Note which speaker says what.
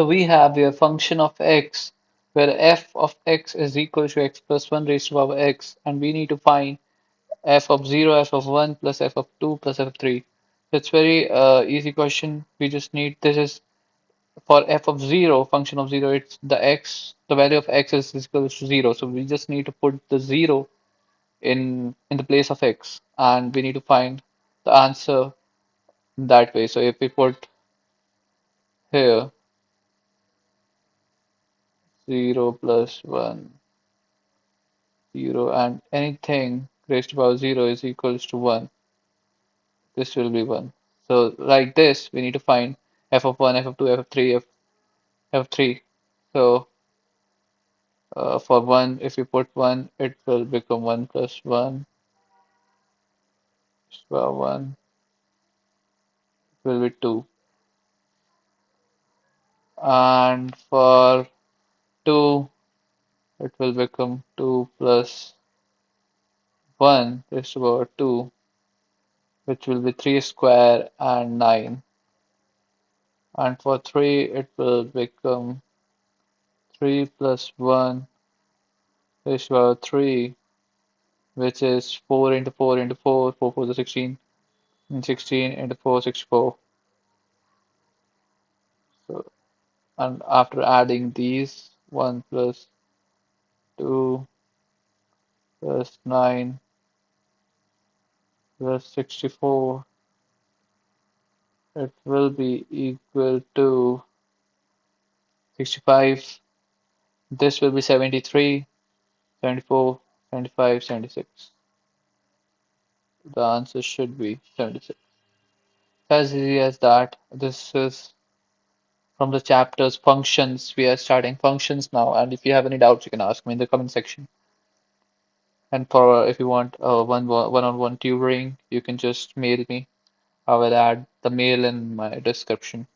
Speaker 1: So we have a function of x where f of x is equal to x plus 1 raised to power x, and we need to find f of 0, f of 1 plus f of 2 plus f of 3. So it's very easy question. We just need this is for f of 0, function of 0, it's the value of x is equal to 0. So we just need to put the 0 in the place of x, and we need to find the answer that way. So if we put here 0 plus 1, 0, and anything raised to power 0 is equals to 1, this will be 1. So like this, we need to find f of 1, f of 2, f of 3, f of 3. So for 1, if you put 1, it will become 1 plus 1, well, 1 will be 2. And for 2, it will become 2 plus 1 raised to power 2, which will be 3 square and 9. And for 3, it will become 3 plus 1 raised to power 3, which is 4 into 4 into 4, 4 4 is 16, and 16 into 4, 64. So, and after adding these, 1 plus 2 plus 9 plus 64, it will be equal to 65. This will be 73, 74, 75, 76. The answer should be 76. As easy as that. This is from the chapters functions. We are starting functions now, and if you have any doubts, you can ask me in the comment section. And for if you want one-on-one tutoring, you can just mail me. I will add the mail in my description.